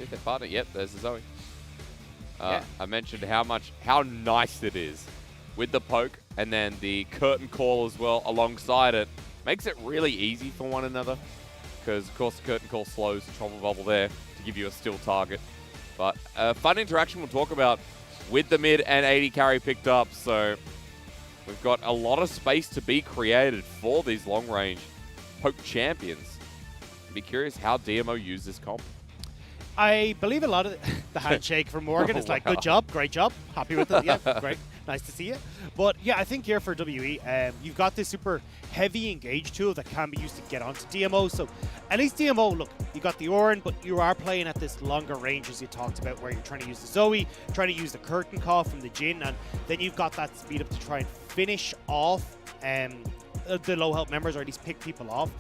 see if their partner. Yep, there's the Zoe. I mentioned how nice it is with the poke and then the curtain call as well alongside it. Makes it really easy for one another because, of course, the curtain call slows the Trouble Bubble there to give you a still target. But fun interaction we'll talk about with the mid and 80 carry picked up. So we've got a lot of space to be created for these long-range poke champions. I'd be curious how DMO use this comp. I believe a lot of the handshake from Morgan is like, good job, great job, happy with it, yeah, great, nice to see you. But yeah, I think here for WE, you've got this super heavy engage tool that can be used to get onto DMO. So at least DMO, look, you got the Ornn, but you are playing at this longer range as you talked about, where you're trying to use the Zoe, trying to use the curtain call from the Jhin, and then you've got that speed up to try and finish off the low health members, or at least pick people off.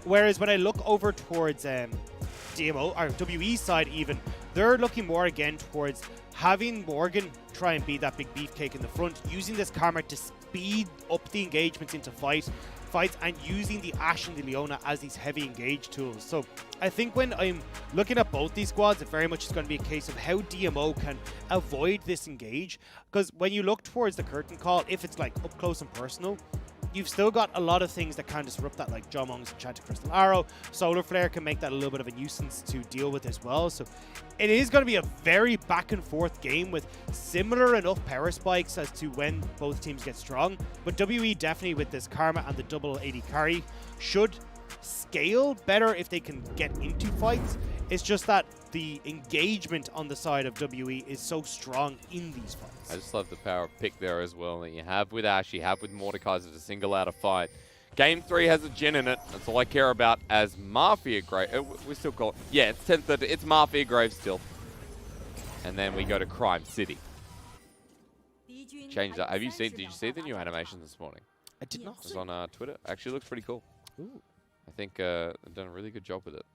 Whereas when I look over towards DMO, or WE's side even, they're looking more again towards having Morgan try and be that big beefcake in the front, using this Karma to speed up the engagements into fights, and using the Ashe and the Leona as these heavy engage tools. So I think when I'm looking at both these squads, it very much is going to be a case of how DMO can avoid this engage. Because when you look towards the curtain call, if it's like up close and personal, you've still got a lot of things that can disrupt that, like Jiumeng's Enchanted Crystal Arrow. Solar Flare can make that a little bit of a nuisance to deal with as well. So it is going to be a very back and forth game with similar enough power spikes as to when both teams get strong. But WE definitely with this Karma and the double 80 carry should scale better if they can get into fights. It's just that the engagement on the side of WE is so strong in these fights. I just love the power of pick there as well that you have with Ashe, you have with Mordekaiser to single out a fight. Game 3 has a Jhin in it. That's all I care about as Mafia Grave. We still call it. Yeah, it's 10:30. It's Mafia Grave still. And then we go to Crime City. Change that. Have you seen? Did you see the new animation this morning? I did not. It was on Twitter. Actually, looks pretty cool. Ooh. I think they've done a really good job with it.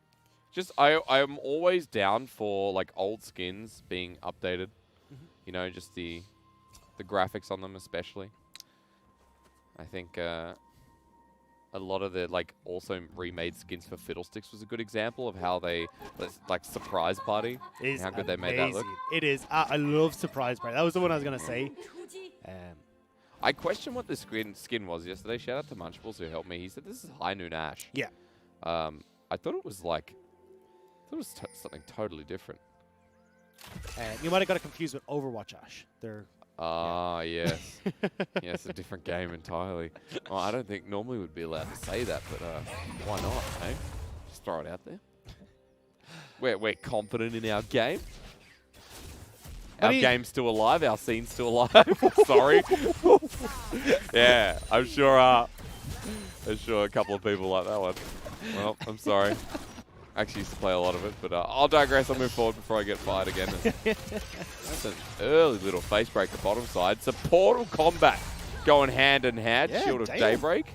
Just I'm always down for like old skins being updated. You know, just the graphics on them especially. I think a lot of the like also remade skins for Fiddlesticks was a good example of how they like Surprise Party and how good they made that look. It is. I love Surprise Party. That was the one I was gonna say. I questioned what the skin was yesterday. Shout out to Munchables who helped me. He said this is High Noon Ashe. Yeah. I thought it was like. It was something totally different. You might have got it confused with Overwatch Ashe. They're yes. Yes, a different game entirely. Well, I don't think normally we'd be allowed to say that, but why not, hey? Just throw it out there. We're confident in our game. Our game's still alive, our scene's still alive. Sorry. Yeah, I'm sure a couple of people like that one. Well, I'm sorry. I actually used to play a lot of it, but I'll digress. I'll move forward before I get fired again. That's an early little face breaker bottom side. It's a Portal combat going hand in hand. Yeah, Shield of Daybreak.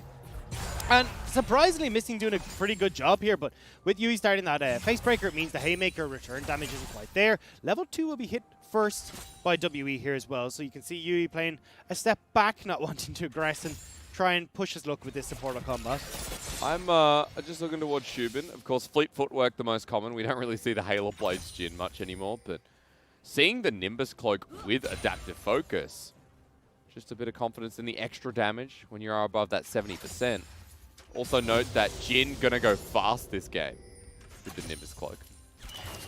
And surprisingly, Missing doing a pretty good job here, but with Yui starting that face breaker, it means the Haymaker return damage isn't quite there. Level 2 will be hit first by WE here as well, so you can see Yui playing a step back, not wanting to aggress and try and push his luck with this supporter combat. I'm just looking towards Xubin. Of course, Fleet Footwork the most common. We don't really see the Halo Blades Jhin much anymore, but seeing the Nimbus Cloak with Adaptive Focus, just a bit of confidence in the extra damage when you are above that 70%. Also note that Jhin gonna go fast this game with the Nimbus Cloak.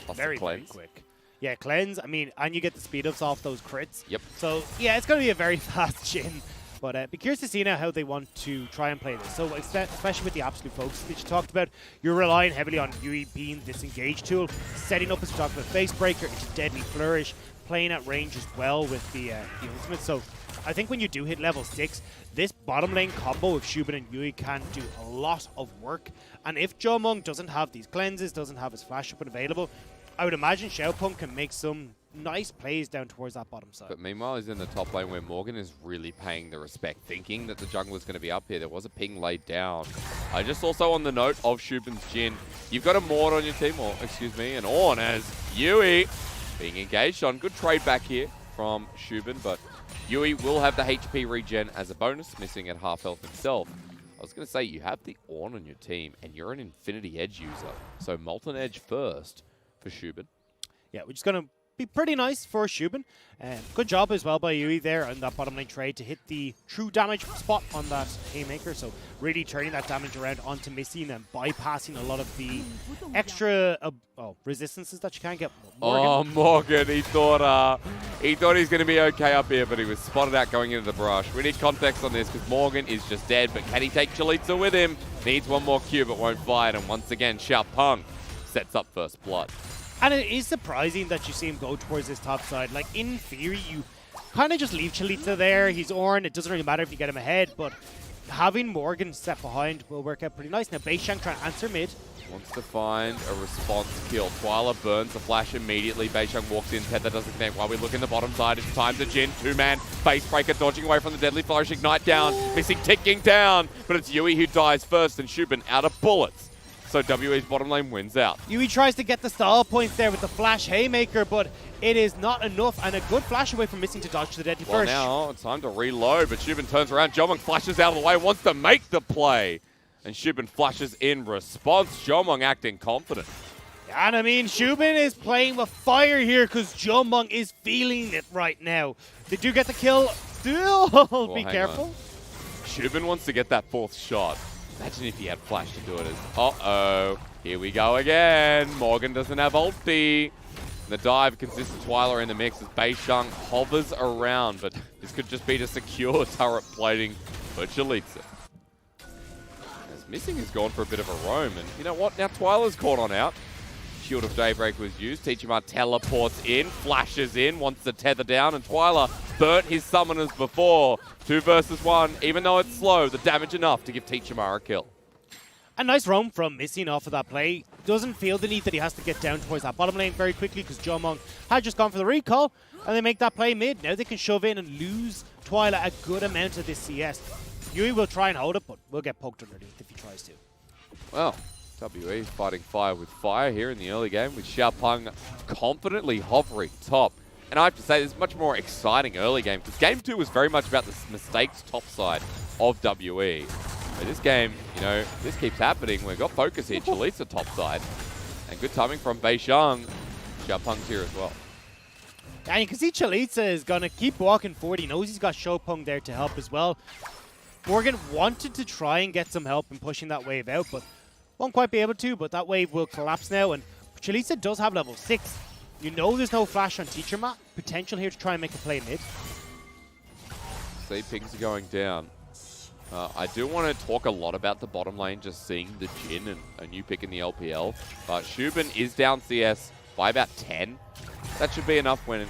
Plus Very quick. Yeah, cleanse. I mean, and you get the speed ups off those crits. Yep. So yeah, it's gonna be a very fast Jhin. But be curious to see now how they want to try and play this. So especially with the absolute focus that you talked about, you're relying heavily on Yui being this engage tool, setting up, as we talked about, Face Breaker into Deadly Flourish, playing at range as well with the ultimate. So I think when you do hit level 6, this bottom lane combo of Xubin and Yui can do a lot of work. And if Jiumeng doesn't have these cleanses, doesn't have his flash weapon available, I would imagine Xiaopeng can make some nice plays down towards that bottom side. But meanwhile, he's in the top lane where Morgan is really paying the respect, thinking that the jungler's going to be up here. There was a ping laid down. Just also on the note of Xubin's Jhin, you've got a Mord on your team, or excuse me, an Ornn as Yui being engaged on. Good trade back here from Xubin, but Yui will have the HP regen as a bonus, missing at half health himself. I was going to say, you have the Ornn on your team, and you're an Infinity Edge user. So Molten Edge first for Xubin. Yeah, which is going to be pretty nice for xubin. Good job as well by Yui there on that bottom lane trade to hit the true damage spot on that Haymaker. So really turning that damage around onto Missy and bypassing a lot of the extra resistances that you can get. Morgan. Oh, Morgan, he thought he's going to be okay up here, but he was spotted out going into the brush. We need context on this because Morgan is just dead, but can he take Chelizi with him? Needs one more Q, but won't fly it. And once again, Xiaopeng sets up first blood. And it is surprising that you see him go towards this top side. Like, in theory, you kind of just leave Chelizi there. He's Ornn. It doesn't really matter if you get him ahead, but having Morgan set behind will work out pretty nice. Now, beishang trying to answer mid. Wants to find a response kill. Twila burns the flash immediately. beishang walks in. Tether doesn't connect. While we look in the bottom side, it's time to Jhin. Two-man face breaker dodging away from the deadly flourish. Ignite down. Missing ticking down. But it's Yui who dies first and xubin out of bullets. So WE's bottom lane wins out. Yui tries to get the stall points there with the flash Haymaker, but it is not enough. And a good flash away from missing to dodge to the deadly well, first. Now it's time to reload, but xubin turns around. Jiumeng flashes out of the way, wants to make the play. And xubin flashes in response. Jiumeng acting confident. And I mean, xubin is playing with fire here because Jiumeng is feeling it right now. They do get the kill. Still, well, be careful. xubin wants to get that fourth shot. Imagine if he had flash to do it. Uh-oh. Here we go again. Morgan doesn't have ulti. The dive consists of Twila in the mix as beishang hovers around, but this could just be to secure turret plating for Chelizi. As Missing has gone for a bit of a roam, and you know what? Now Twila's caught on out. Shield of Daybreak was used. Teacherma teleports in, flashes in, wants to tether down, and Twila burnt his summoners before. 2 versus 1. Even though it's slow, the damage enough to give Teacherma a kill. A nice roam from Missing off of that play. Doesn't feel the need that he has to get down towards that bottom lane very quickly because Jiumeng had just gone for the recall, and they make that play mid. Now they can shove in and lose Twila a good amount of this CS. Yui will try and hold it, but will get poked underneath if he tries to. Well, WE fighting fire with fire here in the early game with Xiaopeng confidently hovering top. And I have to say, this is much more exciting early game because game 2 was very much about the mistakes top side of WE. But this game, you know, this keeps happening. We've got focus here, Chelizi top side. And good timing from beishang. Xiaopeng's here as well. And you can see Chelizi is going to keep walking forward. He knows he's got Xiaopeng there to help as well. Morgan wanted to try and get some help in pushing that wave out, but won't quite be able to, but that wave will collapse now. And Chelizi does have level 6. You know there's no flash on Teacherma. Potential here to try and make a play mid. See, pings are going down. I do want to talk a lot about the bottom lane, just seeing the Jhin and a new pick in the LPL. But xubin is down CS by about 10. That should be enough when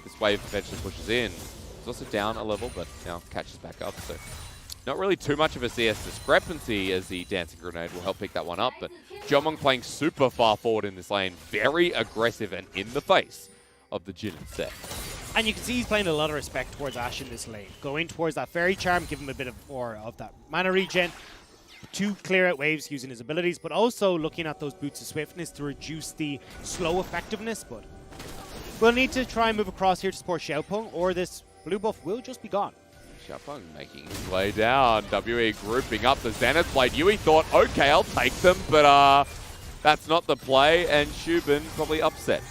this wave eventually pushes in. He's also down a level, but now catches back up. So not really too much of a CS discrepancy as the Dancing Grenade will help pick that one up. But Jiumeng playing super far forward in this lane. Very aggressive and in the face of the Jhin and Sett. And you can see he's playing a lot of respect towards Ashe in this lane. Going towards that Fairy Charm, give him a bit of more of that mana regen to clear out waves using his abilities, but also looking at those Boots of Swiftness to reduce the slow effectiveness. But we'll need to try and move across here to support Xiaopeng, or this blue buff will just be gone. Xiaopeng making his way down. WE grouping up the Zenith Blade. Yui thought, okay, I'll take them, but that's not the play, and xubin probably upset.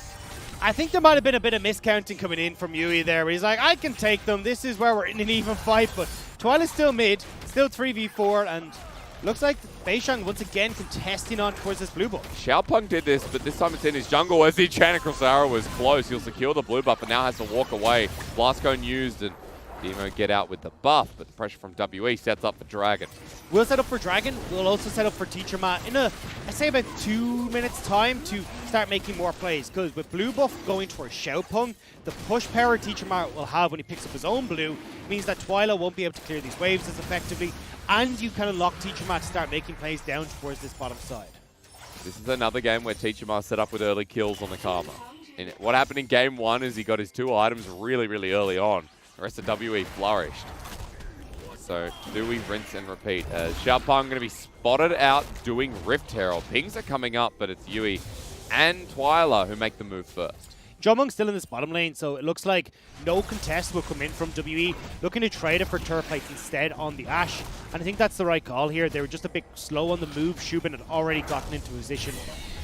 I think there might have been a bit of miscounting coming in from Yui there, where he's like, I can take them, this is where we're in an even fight, but Twila's still mid, still 3v4, and looks like beishang once again contesting on towards this blue buff. Xiaopeng did this, but this time it's in his jungle as the Enchanted Arrow was close. He'll secure the blue buff, and now has to walk away. Blast Cone used, and DMO get out with the buff, but the pressure from WE sets up for Dragon. We'll set up for Dragon. We'll also set up for Teacherma in I'd say about 2 minutes time to start making more plays. Because with blue buff going towards Xiaopeng, the push power Teacherma will have when he picks up his own blue means that Twila won't be able to clear these waves as effectively, and you kind of lock Teacherma to start making plays down towards this bottom side. This is another game where Teacherma set up with early kills on the Karma. And what happened in game 1 is he got his 2 items really, really early on. The rest of WE flourished. So do we rinse and repeat? Xiaopeng going to be spotted out doing Rift Herald. Pings are coming up, but it's Yui and Twila who make the move first. Jiumeng's still in this bottom lane, so it looks like no contest will come in from WE. Looking to trade it for turret plate instead on the Ashe. And I think that's the right call here. They were just a bit slow on the move. xubin had already gotten into position.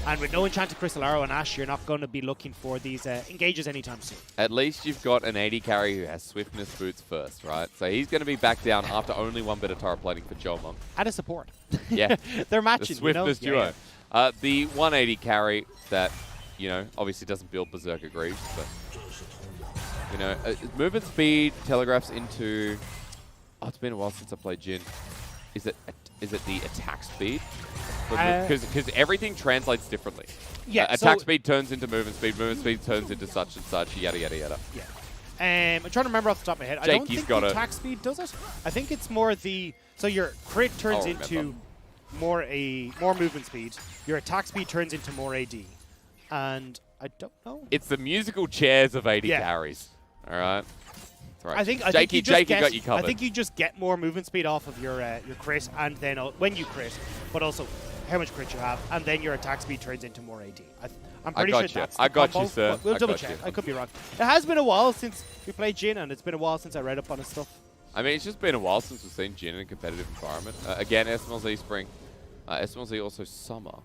And with no Enchanted Crystal Arrow and Ashe, you're not going to be looking for these engages anytime soon. At least you've got an AD carry who has Swiftness boots first, right? So he's going to be back down after only one bit of turret plating for Jiumeng. And a support. Yeah. They're matching, the Swiftness duo. Yeah. The 180 carry that, you know, obviously doesn't build Berserker Greaves, but, you know, movement speed telegraphs into... Oh, it's been a while since I played Jhin. Is it the attack speed? Because everything translates differently. Yeah. Attack speed turns into movement speed turns into such and such, yada, yada, yada. Yeah. I'm trying to remember off the top of my head. I don't think the attack speed does it. I think it's more the... So your crit turns into more movement speed. Your attack speed turns into more AD. And I don't know. It's the musical chairs of AD carries. All right? Right. I think you just got you covered. I think you just get more movement speed off of your crit, and then when you crit, but also how much crit you have, and then your attack speed turns into more AD. I'm pretty sure that's the combo, you, sir. We'll double check. I could be wrong. It has been a while since we played Jhin, and it's been a while since I read up on his stuff. I mean, it's just been a while since we've seen Jhin in a competitive environment. Again, SMLZ Spring, SMLZ also Summer,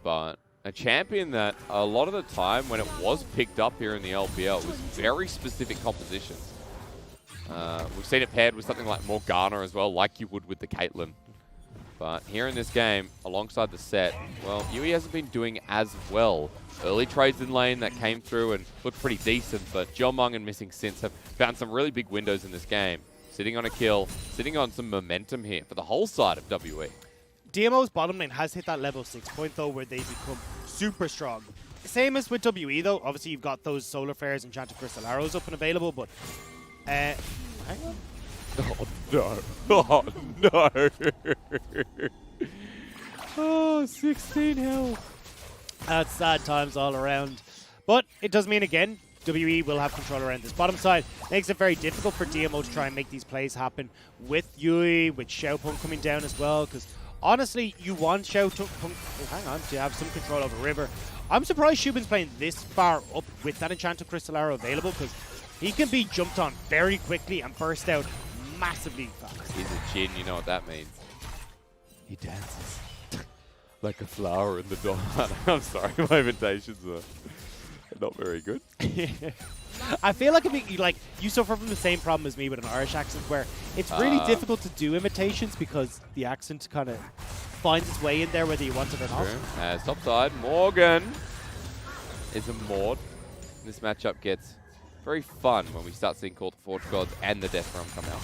but a champion that a lot of the time when it was picked up here in the LPL was very specific compositions. We've seen it paired with something like Morgana as well, like you would with the Caitlyn. But here in this game, alongside the Sett, well, Yui hasn't been doing as well. Early trades in lane that came through and looked pretty decent, but Jiumeng and Missing Synths have found some really big windows in this game. Sitting on a kill, sitting on some momentum here for the whole side of WE. DMO's bottom lane has hit that level 6 point though, where they become super strong. Same as with WE though, obviously you've got those Solar Flares and Enchanted Crystal Arrows up and available, but hang on. Oh no. Oh no. Oh, 16 health. That's sad times all around. But it does mean, again, WE will have control around this bottom side. Makes it very difficult for DMO to try and make these plays happen with Yui, with Xiaopeng coming down as well, because honestly, you want Xiaopeng to have some control over River. I'm surprised xubin's playing this far up with that Enchanted Crystal Arrow available, because he can be jumped on very quickly and burst out massively fast. He's a Jhin, you know what that means. He dances like a flower in the dawn. I'm sorry, my imitations are not very good. I feel like you suffer from the same problem as me with an Irish accent, where it's really difficult to do imitations because the accent kind of finds its way in there whether you want it or not. Top side, Morgan is a Mord. This matchup gets very fun when we start seeing Call to Forge Gods and the Death Realm come out.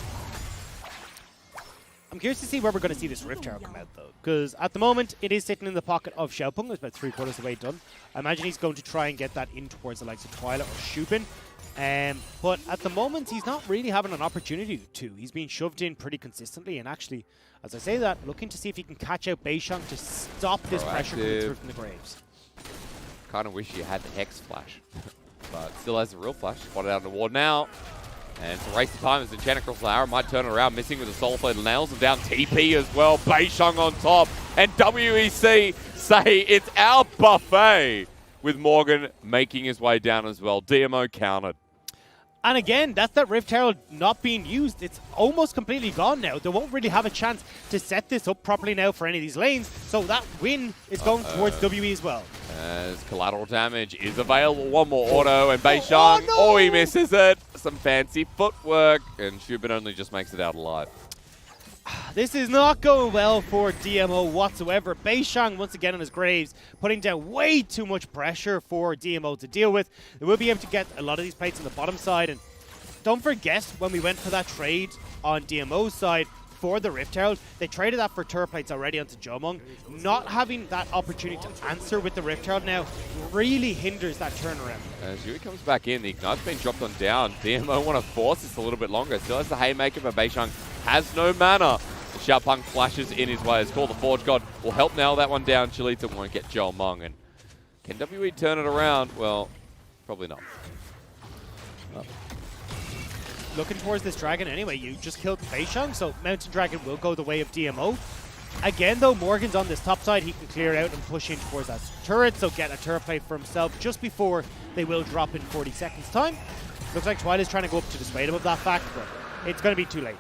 I'm curious to see where we're going to see this Rift Arrow come out, though, because at the moment it is sitting in the pocket of Xiaopeng. It's about 3/4 of the way done. I imagine he's going to try and get that in towards the likes of Twila or xubin. But at the moment, he's not really having an opportunity to. He's being shoved in pretty consistently, and actually, as I say that, looking to see if he can catch out beishang to stop this pressure coming through from the Graves. Kind of wish you had the Hex Flash, but still has the real Flash. Spotted out in the ward now. And it's a waste of time as the Enchanted Crystal Arrow might turn it around, missing with the Soul Flare, nails him down. TP as well, beishang on top. And WEC say it's our buffet, with Morgan making his way down as well. DMO countered. And again, that's that Rift Herald not being used. It's almost completely gone now. They won't really have a chance to set this up properly now for any of these lanes. So that win is going towards WE as well. As collateral damage is available. One more auto and beishang. Oh, he misses it. Some fancy footwork. And xubin only just makes it out alive. This is not going well for DMO whatsoever. beishang once again on his Graves, putting down way too much pressure for DMO to deal with. They will be able to get a lot of these plates on the bottom side. And don't forget, when we went for that trade on DMO's side for the Rift Herald, they traded that for turret plates already onto Jiumeng. Not having that opportunity to answer with the Rift Herald now really hinders that turnaround. As Yui comes back in, the Ignite's been dropped on down. DMO want to force this a little bit longer. Still has the Haymaker, but beishang has no mana. Xiaopeng flashes in his way. It's called the Forge God. Will help nail that one down. Chelizi won't get Jiumeng. And can WE turn it around? Well, probably not. Oh. Looking towards this dragon anyway. You just killed beishang, so Mountain Dragon will go the way of DMO. Again, though, Morgan's on this top side. He can clear out and push in towards that turret, so get a turret play for himself just before they will drop in 40 seconds time. Looks like Twila's trying to go up to dissuade him of that fact, but it's going to be too late.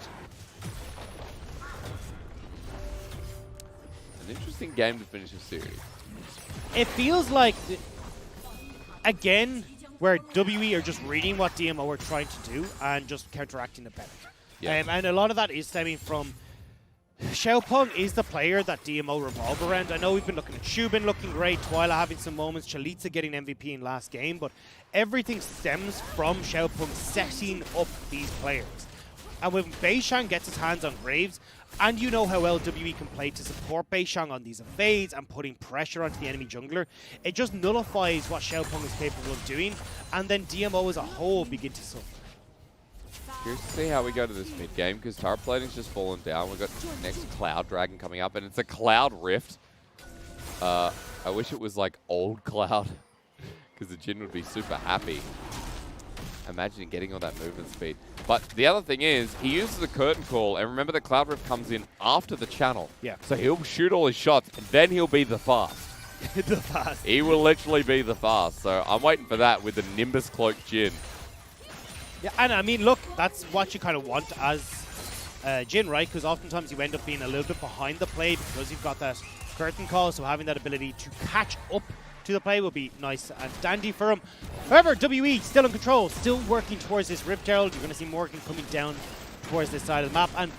An interesting game to finish the series. it feels like, again, where WE are just reading what DMO are trying to do and just counteracting it better. Yeah. And a lot of that is stemming from Xiaopeng is the player that DMO revolve around. I know we've been looking at Xubin looking great, Twila having some moments, Chelizi getting MVP in last game, but everything stems from Xiaopeng setting up these players. And when beishang gets his hands on Graves, and you know how well WE can play to support beishang on these evades and putting pressure onto the enemy jungler, it just nullifies what Xiaopeng is capable of doing, and then DMO as a whole begin to suffer. Curious to see how we go to this mid game because turret plating's just fallen down. We've got next Cloud Dragon coming up, and it's a Cloud Rift. I wish it was like old Cloud because the Jhin would be super happy. Imagine getting all that movement speed. But the other thing is, he uses the curtain call, and remember the Cloud Rift comes in after the channel. Yeah. So he'll shoot all his shots, and then he'll be the fast. The fast. He will literally be the fast. So I'm waiting for that with the Nimbus Cloak Jhin. Yeah, and I mean, look, that's what you kind of want as Jhin, right? Because oftentimes you end up being a little bit behind the play because you've got that curtain call, so having that ability to catch up to the play will be nice and dandy for him. However, WE still in control, still working towards this Rift Herald. You're going to see Morgan coming down towards this side of the map, and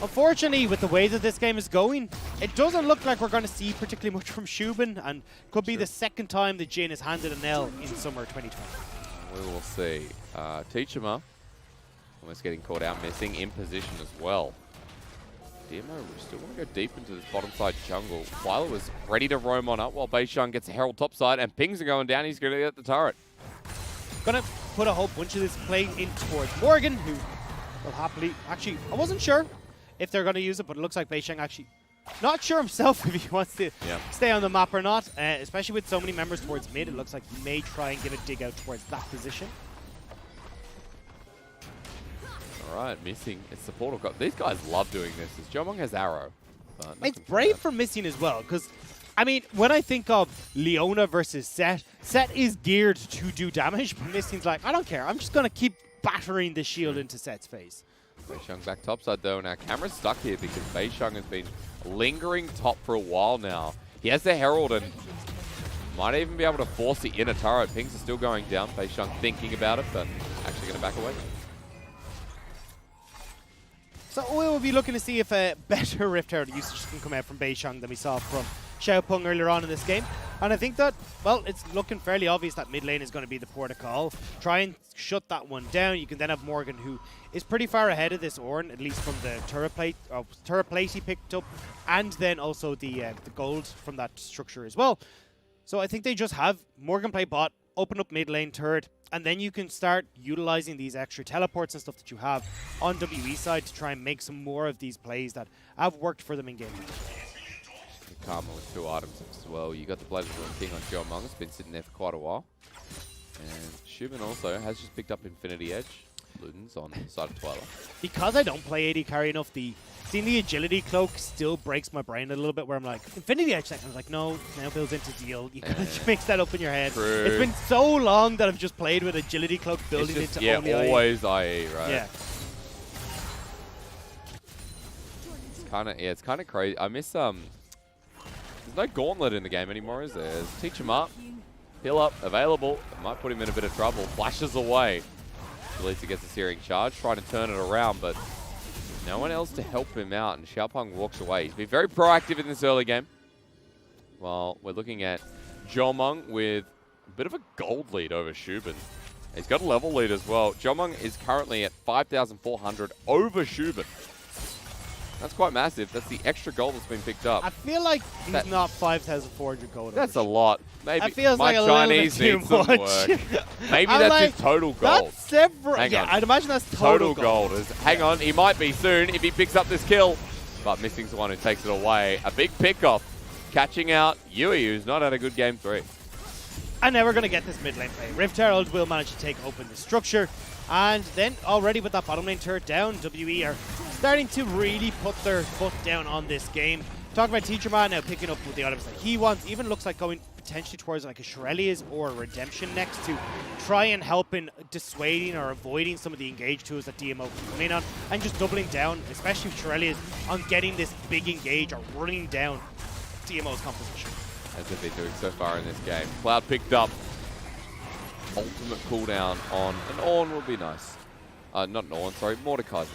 unfortunately, with the way that this game is going, it doesn't look like we're going to see particularly much from Xubin, and could be the second time that Jhin has handed an L in summer 2020. We will see. Teacherma almost getting caught out, missing in position as well. DMO still want to go deep into this bottom side jungle. Twila was ready to roam on up while beishang gets a Herald top side, and pings are going down. He's going to get the turret. Gonna put a whole bunch of this play in towards Morgan, who will happily... Actually, I wasn't sure if they're going to use it, but it looks like beishang actually not sure himself if he wants to stay on the map or not, especially with so many members towards mid. It looks like he may try and give a dig out towards that position. All right, missing. It's the portal. These guys love doing this. Jiumeng has arrow. It's brave for missing as well, because, I mean, when I think of Leona versus Sett, Sett is geared to do damage, but missing's like, I don't care. I'm just going to keep battering the shield into Sett's face. beishang back topside though, and our camera's stuck here because beishang has been lingering top for a while now. He has the Herald and might even be able to force the inner turret. Pings are still going down. beishang thinking about it, but actually going to back away. So we will be looking to see if a better Rift Herald usage can come out from beishang than we saw from Xiaopeng earlier on in this game. And I think that, well, it's looking fairly obvious that mid lane is going to be the port of call. Try and shut that one down. You can then have Morgan, who is pretty far ahead of this Ornn, at least from the turret plate he picked up, and then also the gold from that structure as well. So I think they just have Morgan play bot, open up mid lane turret, and then you can start utilizing these extra teleports and stuff that you have on WE side to try and make some more of these plays that have worked for them in game. Karma with 2 items as well. You got the Blade of the King on Jiumeng. It's been sitting there for quite a while. And Xubin also has just picked up Infinity Edge. Luden's on the side of Twila. Because I don't play AD carry enough, seeing the agility cloak still breaks my brain a little bit, where I'm like, Infinity Edge, I was like, no, now builds into deal. You gotta mix that up in your head. True. It's been so long that I've just played with agility cloak building just, into only always IE, right? Yeah. It's kind of crazy. I miss there's no gauntlet in the game anymore, is there? There's Teacherma, heal up, available. It might put him in a bit of trouble. Flashes away. Chelizi gets a searing charge, trying to turn it around, but no one else to help him out, and Xiaopeng walks away. He's been very proactive in this early game. Well, we're looking at Jiumeng with a bit of a gold lead over Xubin. He's got a level lead as well. Jiumeng is currently at 5,400 over Xubin. That's quite massive. That's the extra gold that's been picked up. I feel like he's not 5,400 gold. That's a lot. Maybe that feels my like Chinese needs some work. Maybe that's like, his total gold. That's several. Hang on. I'd imagine that's total gold. Hang on, he might be soon if he picks up this kill. But missing's the one who takes it away. A big pick-off. Catching out Yui, who's not had a good game 3. And now we're going to get this mid lane play. Rift Herald will manage to take open the structure. And then already with that bottom lane turret down, WE are starting to really put their foot down on this game. Talking about Teacherma now picking up with the items that he wants. Even looks like going potentially towards like a Chelizi or a Redemption next to try and help in dissuading or avoiding some of the engage tools that DMO can come in on. And just doubling down, especially with Chelizi, on getting this big engage or running down DMO's composition. as they've been doing so far in this game. Cloud picked up ultimate cooldown on an Ornn would be nice. Not an Ornn, sorry, Mordekaiser.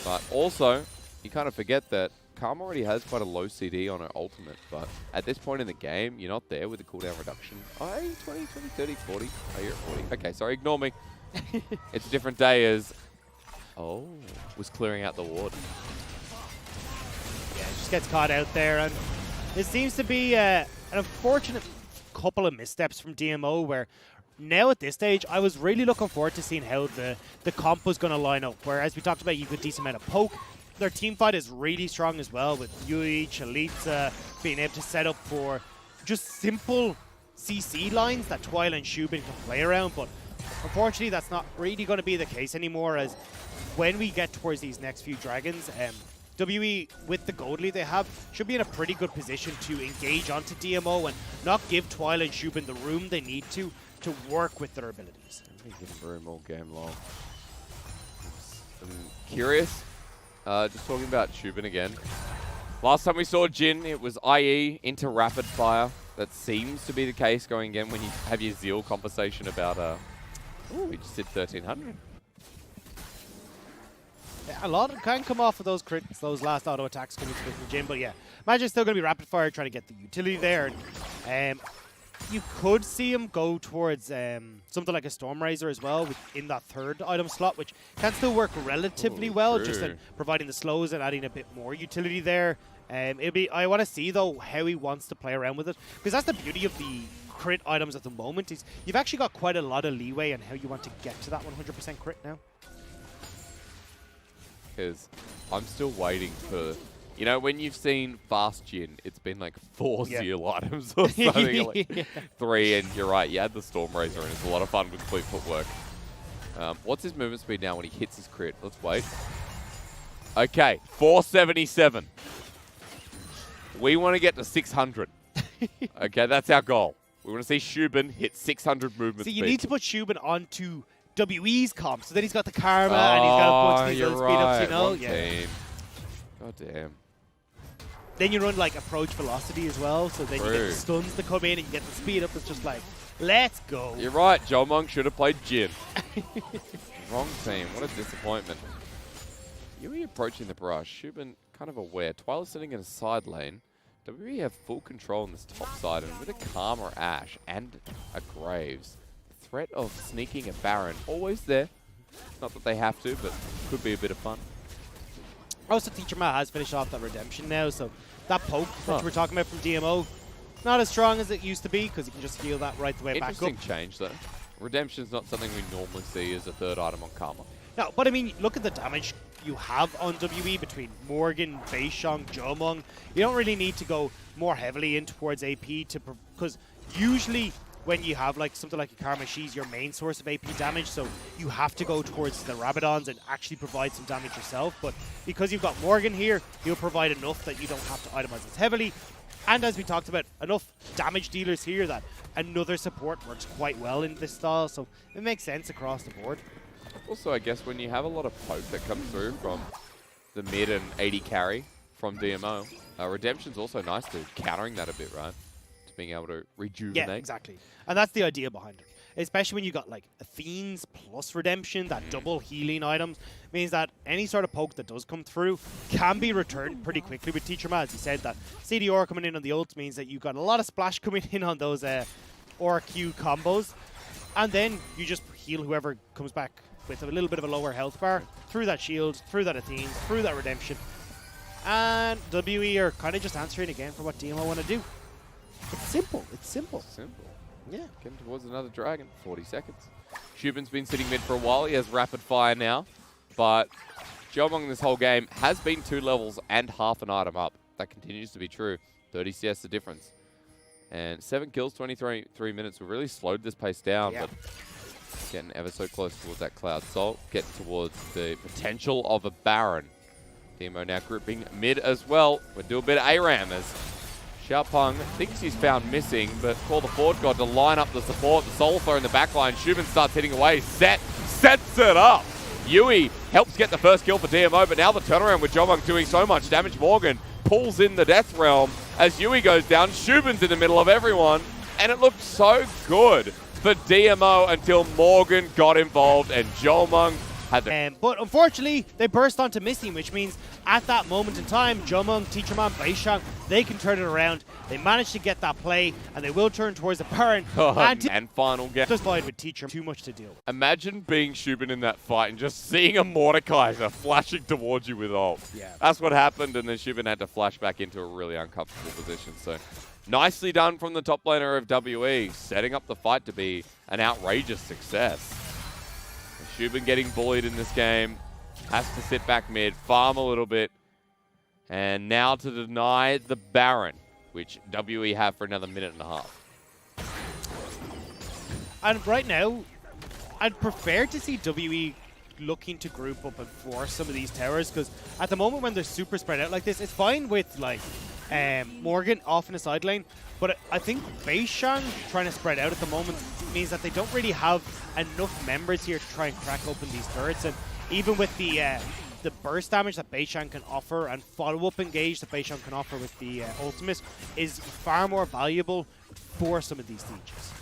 But also, you kind of forget that Karma already has quite a low CD on her ultimate, but at this point in the game, you're not there with the cooldown reduction. Oh, 20, 30, 40. Oh, you're at 40. Okay, sorry, ignore me. It's a different day as... Oh, was clearing out the ward. Yeah, just gets caught out there, and it seems to be an unfortunate couple of missteps from DMO where now at this stage, I was really looking forward to seeing how the comp was going to line up, where as we talked about, you get a decent amount of poke. Their team fight is really strong as well with Yui, Chelizi being able to set up for just simple CC lines that Twila and xubin can play around, but unfortunately that's not really going to be the case anymore, as when we get towards these next few dragons, WE, with the gold lead they have, should be in a pretty good position to engage onto DMO and not give Twila and xubin the room they need to work with their abilities. I'm give them room all game long. I'm curious, just talking about xubin again. Last time we saw Jhin, it was IE into rapid fire. That seems to be the case going again when you have your Zeal conversation about, we just did 1300. Yeah, a lot can come off of those crits, those last auto attacks coming through from Jhin, but yeah, imagine still going to be rapid fire trying to get the utility there. And, you could see him go towards something like a Stormraiser as well in that third item slot, which can still work relatively well, just in providing the slows and adding a bit more utility there. I want to see though how he wants to play around with it, because that's the beauty of the crit items at the moment. Is you've actually got quite a lot of leeway on how you want to get to that 100% crit now. Because I'm still waiting for... You know, when you've seen fast Jhin, it's been like 4 Zeal items or something. Like 3, and you're right, you had the Stormraiser, and it's a lot of fun with fleet footwork. What's his movement speed now when he hits his crit? Let's wait. Okay, 477. We want to get to 600. Okay, that's our goal. We want to see xubin hit 600 movement speed. So you need to put xubin onto WE's comp, so then he's got the karma, and he's got a bunch of these little speed ups, you know? Team. God damn. Then you run like approach velocity as well, so then you get the stuns to come in and you get the speed up. It's just like, let's go. You're right, Jiumeng should have played Jhin. Wrong team, what a disappointment. Yui approaching the brush, xubin kind of aware. Twila's sitting in a side lane. WE have full control on this top side, and with a Karma Ashe and a Graves, the threat of sneaking a Baron always there. Not that they have to, but could be a bit of fun. Also, Teacherma has finished off that redemption now, so that poke that we're talking about from DMO, not as strong as it used to be, because you can just heal that right the way back up. Interesting change, though. Redemption's not something we normally see as a third item on Karma. No, but I mean, look at the damage you have on WE between Morgan, beishang, Jiumeng. You don't really need to go more heavily in towards AP, because usually when you have like something like a Karma, she's your main source of AP damage, so you have to go towards the Rabadons and actually provide some damage yourself. But because you've got Morgan here, he'll provide enough that you don't have to itemize as heavily. And as we talked about, enough damage dealers here that another support works quite well in this style, so it makes sense across the board. Also, I guess when you have a lot of poke that comes through from the mid and 80 carry from DMO, Redemption's also nice to countering that a bit, right? Being able to rejuvenate. Yeah, exactly. And that's the idea behind it. Especially when you got like Athenes plus Redemption, that double healing items, means that any sort of poke that does come through can be returned pretty quickly with Teacherma. As you said, that CDR coming in on the ults means that you've got a lot of splash coming in on those RQ combos. And then you just heal whoever comes back with a little bit of a lower health bar through that shield, through that Athenes, through that Redemption. And WE are kind of just answering again for what DMO want to do. It's simple. It's simple. Simple. Yeah. Getting towards another dragon. 40 seconds. xubin's been sitting mid for a while. He has rapid fire now. But Jiumeng this whole game has been 2 levels and half an item up. That continues to be true. 30 CS the difference. And 7 kills, 23 minutes. We've really slowed this pace down. Yeah. But getting ever so close towards that Cloud Salt. Getting towards the potential of a Baron. DMO now gripping mid as well. We'll do a bit of ARAM as Xiaopeng thinks he's found missing, but call the forward god to line up the support. The Soulflow in the backline. xubin starts hitting away. Sett sets it up. Yui helps get the first kill for DMO, but now the turnaround with Jiumeng doing so much damage. Morgan pulls in the Death Realm, as Yui goes down. Xubin's in the middle of everyone, and it looked so good for DMO until Morgan got involved and Jiumeng had the... but unfortunately, they burst onto missing, which means at that moment in time, Jiumeng, Teacherma, beishang, they can turn it around. They managed to get that play, and they will turn towards the Baron. and final game. Just fight with Teacherma, too much to deal with. Imagine being Xubin in that fight and just seeing a Mordekaiser flashing towards you with ult. Yeah. That's what happened, and then Xubin had to flash back into a really uncomfortable position. So nicely done from the top laner of WE, setting up the fight to be an outrageous success. Xubin getting bullied in this game, has to sit back mid, farm a little bit, and now to deny the Baron, which WE have for another minute and a half. And right now, I'd prefer to see WE looking to group up and force some of these towers, because at the moment when they're super spread out like this, it's fine with like Morgan off in the side lane, but I think beishang trying to spread out at the moment means that they don't really have enough members here to try and crack open these turrets. And even with the burst damage that beishang can offer and follow-up engage that beishang can offer with the ultimate is far more valuable for some of these sieges.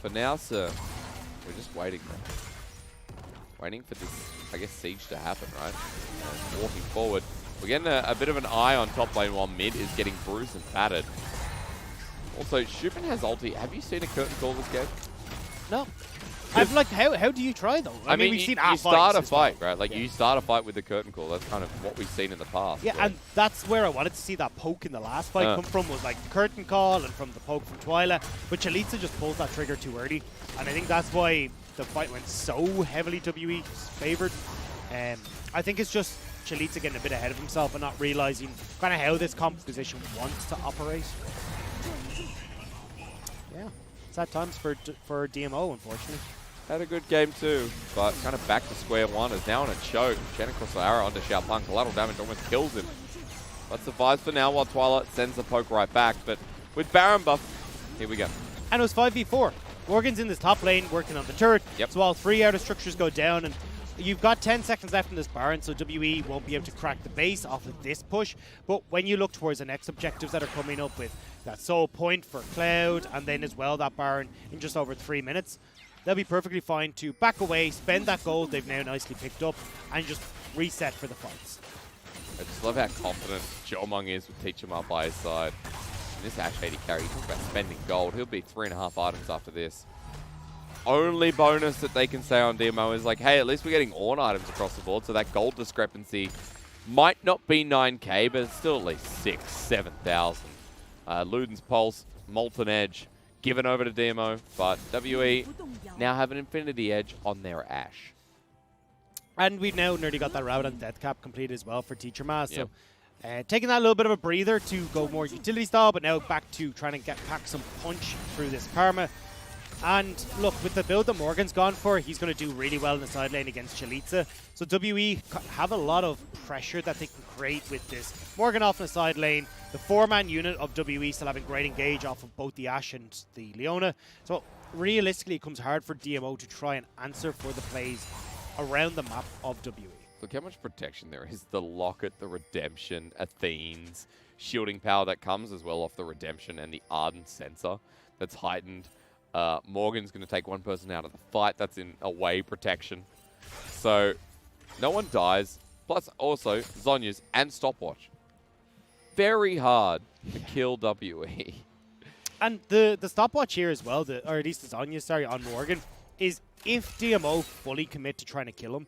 For now, sir, we're just waiting, man. Waiting for this, I guess, siege to happen, right? Walking forward. We're getting a bit of an eye on top lane while mid is getting bruised and battered. Also, Xubin has ulti. Have you seen a curtain call this game? No. I'm like, how do you try though? I mean, we've seen you start a fight, well. right? Like, you start a fight with the curtain call. That's kind of what we've seen in the past. Yeah, and that's where I wanted to see that poke in the last fight come from, was like the curtain call and from the poke from Twila. But Chelizi just pulls that trigger too early. And I think that's why the fight went so heavily WE favored. I think it's just Chelizi getting a bit ahead of himself and not realizing kind of how this composition wants to operate. Yeah, sad times for DMO, unfortunately. Had a good game too, but kind of back to square one. Is now on a choke. Chen across the arrow onto Xiaopeng. Collateral damage almost kills him. But survives for now while Twila sends the poke right back. But with Baron buff, here we go. And it was 5v4. Morgan's in this top lane working on the turret. Yep. So all 3 outer structures go down, and you've got 10 seconds left in this Baron, so WE won't be able to crack the base off of this push. But when you look towards the next objectives that are coming up with that soul point for Cloud, and then as well that Baron in just over 3 minutes, they'll be perfectly fine to back away, spend that gold they've now nicely picked up, and just reset for the fights. I just love how confident Jiumeng is with Teacherma by his side. And this Ashe 80 carry, you talk about spending gold. He'll be 3.5 items after this. Only bonus that they can say on DMO is like, hey, at least we're getting Ornn items across the board, so that gold discrepancy might not be 9k, but it's still at least 6,000, 7,000. Luden's Pulse, Molten Edge, given over to DMO, but WE now have an Infinity Edge on their Ashe. And we've now nearly got that route on Death Cap completed as well for Teacherma, so taking that little bit of a breather to go more utility style, but now back to trying to pack some punch through this Karma. And look, with the build that Morgan's gone for, he's going to do really well in the side lane against Chelizi. So WE have a lot of pressure that they can create with this. Morgan off in the side lane, the 4-man unit of WE still having great engage off of both the Ashe and the Leona. So realistically, it comes hard for DMO to try and answer for the plays around the map of WE. Look how much protection there is. The Locket, the Redemption, Athene's shielding power that comes as well off the Redemption and the Ardent Sensor that's heightened. Morgan's going to take one person out of the fight. That's in away protection. So no one dies. Plus also Zhonya's and Stopwatch. Very hard to kill WE. And the stopwatch here as well, or at least the Zhonya, sorry, on Morgan, is if DMO fully commit to trying to kill him,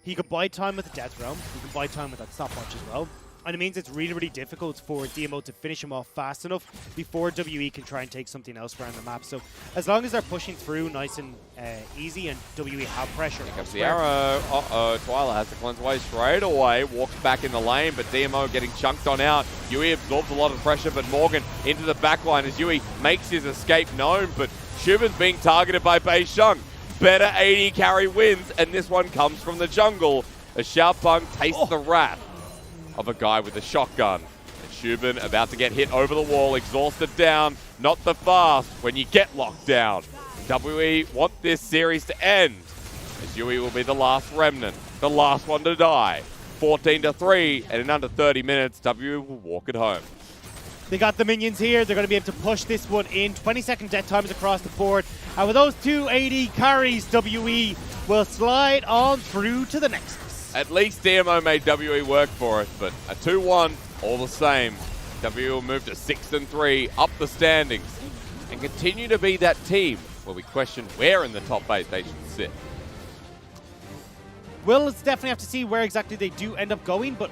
he could buy time with the Death Realm, he can buy time with that stopwatch as well. And it means it's really, really difficult for DMO to finish him off fast enough before WE can try and take something else around the map. So as long as they're pushing through nice and easy and WE have pressure. Here comes the arrow. Twila has to cleanse away straight away. Walks back in the lane, but DMO getting chunked on out. Yui absorbs a lot of pressure, but Morgan into the backline as Yui makes his escape known. But Xubin's being targeted by beishang. Better 80 carry wins, and this one comes from the jungle as Xiaopeng tastes the wrath of a guy with a shotgun. And Xubin about to get hit over the wall, exhausted down. Not the fast when you get locked down. WE want this series to end, as Yui will be the last remnant, the last one to die. 14-3, and in under 30 minutes, W will walk it home. They got the minions here. They're going to be able to push this one in. 20-second death times across the board. And with those 280 carries, WE will slide on through to the Nexus. At least DMO made WE work for it, but a 2-1, all the same. WE will move to 6-3, up the standings, and continue to be that team where we question where in the top 8 they should sit. We'll definitely have to see where exactly they do end up going, but